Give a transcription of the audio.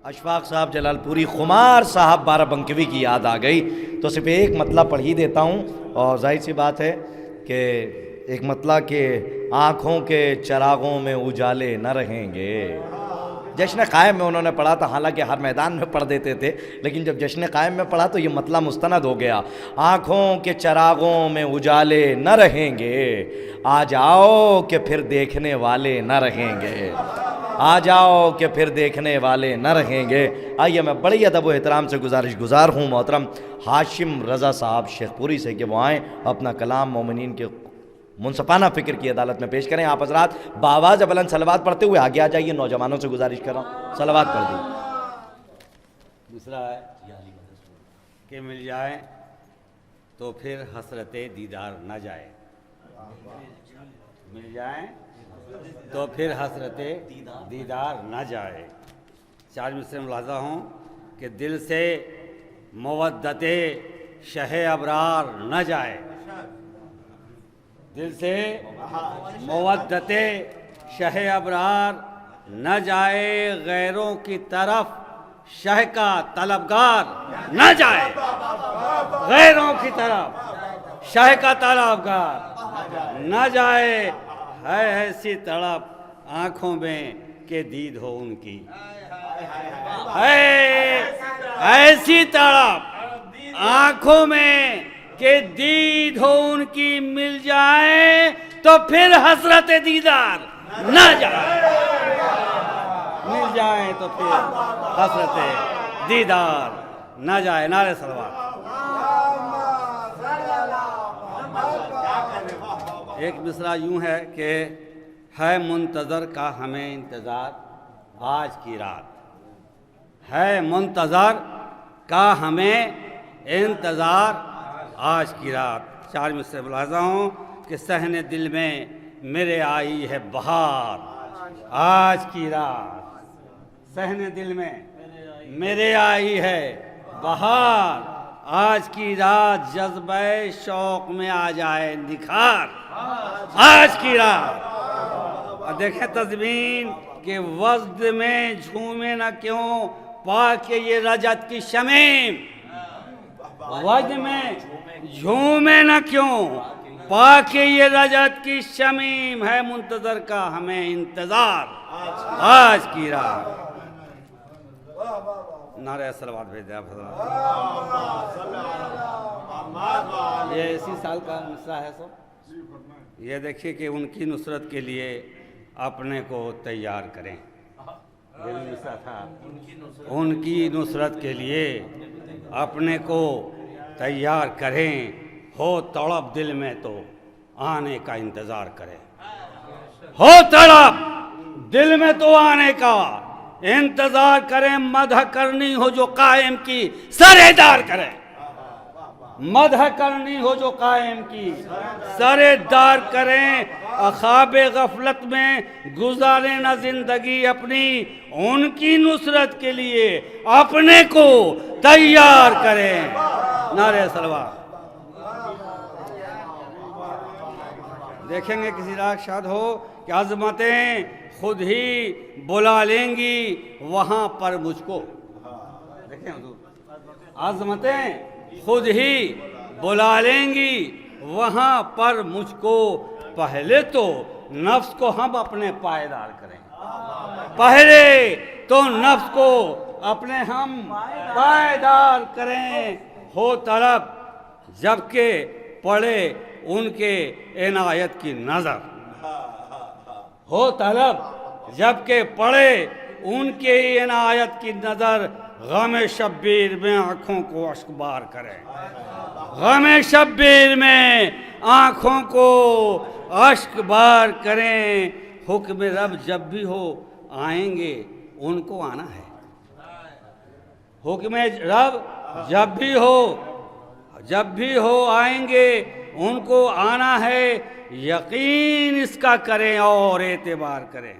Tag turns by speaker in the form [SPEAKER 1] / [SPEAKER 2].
[SPEAKER 1] اشفاق صاحب جلال پوری خمار صاحب بارہ بنکوی کی یاد آ گئی، تو صرف ایک مطلب پڑھ ہی دیتا ہوں، اور ظاہر سی بات ہے کہ ایک مطلب کہ آنکھوں کے چراغوں میں اجالے نہ رہیں گے۔ جشن قائم میں انہوں نے پڑھا تھا، حالانکہ ہر میدان میں پڑھ دیتے تھے، لیکن جب جشن قائم میں پڑھا تو یہ مطلب مستند ہو گیا۔ آنکھوں کے چراغوں میں اجالے نہ رہیں گے، آ جاؤ کہ پھر دیکھنے والے نہ رہیں گے، آ جاؤ کہ پھر دیکھنے والے نہ رہیں گے۔ آئیے میں بڑی ادب و احترام سے گزارش گزار ہوں محترم ہاشم رضا صاحب شیخ پوری سے کہ وہ آئیں اپنا کلام مومنین کے منصفانہ فکر کی عدالت میں پیش کریں۔ آپ حضرات بآواز بلند صلوات پڑھتے ہوئے آگے آ جائیے، نوجوانوں سے گزارش کر رہا ہوں صلوات پڑھ دی۔
[SPEAKER 2] دوسرا ہے کہ مل جائے تو پھر حسرت دیدار نہ جائے، مل جائیں تو پھر حسرت دیدار نہ جائے۔ چار مصرے ملاحظہ ہوں کہ دل سے مودت شہ ابرار نہ جائے، دل سے مودت شہ ابرار نہ جائے، غیروں کی طرف شہ کا طلبگار نہ جائے، غیروں کی طرف شہ کا طلبگار نہ جائے، ہے ایسی تڑپ آنکھوں میں کہ دید ہو ان کی، ہے ایسی تڑپ آنکھوں میں کہ دید ہو ان کی، مل جائے تو پھر حسرت دیدار نہ جائے، مل جائے تو پھر حسرت دیدار نہ جائے۔ نعرہ صلوات۔ ایک مصرع یوں ہے کہ ہے منتظر کا ہمیں انتظار آج کی رات، ہے منتظر کا ہمیں انتظار آج کی رات۔ چار مصرے ملاحظہ ہوں کہ صحن دل میں میرے آئی ہے بہار آج کی رات، صحن دل میں میرے آئی ہے بہار آج کی رات، جذبہ شوق میں آ جائے نکھار آج کی رات۔ اور دیکھیں تضمین کہ وجد میں جھومے نہ کیوں پا کے یہ رجت کی شمیم، وجد میں جھومے نہ کیوں پا کے یہ رجت کی شمیم، ہے منتظر کا ہمیں انتظار آج کی رات۔ نعرہ صلوات بھیج دیں آپ حضرات۔ یہ اسی سال کا مصرع ہے سب۔ یہ دیکھیے کہ ان کی نصرت کے لیے اپنے کو تیار کریں، یہ بھی مصرع تھا، ان کی نصرت کے لیے اپنے کو تیار کریں، ہو تڑپ دل میں تو آنے کا انتظار کریں، ہو تڑپ دل میں تو آنے کا انتظار کریں، مدح کرنی ہو جو قائم کی سرے دار کریں، مدح کرنی ہو جو قائم کی سرے دار کریں، خواب غفلت میں گزاریں نہ زندگی اپنی، ان کی نصرت کے لیے اپنے کو تیار کریں۔ نعرہ صلوات۔ دیکھیں گے کسی راگ شاد ہو کہ عظمتیں خود ہی بلا لیں گی وہاں پر مجھ کو، دیکھیں حضور، عظمتیں خود ہی بلا لیں گی وہاں پر مجھ کو، پہلے تو نفس کو ہم اپنے پائیدار کریں، پہلے تو نفس کو اپنے ہم پائیدار کریں، ہو طلب جبکہ پڑے ان کے عنایت کی نظر، ہو طلب جبکہ پڑے ان کے عنایت کی نظر، غم شبیر میں آنکھوں کو اشک بار کریں، غم شبیر میں آنکھوں کو اشک بار کریں، حکم رب جب بھی ہو آئیں گے ان کو آنا ہے، حکم رب جب بھی ہو آئیں گے ان کو آنا ہے، یقین اس کا کریں اور اعتبار کریں۔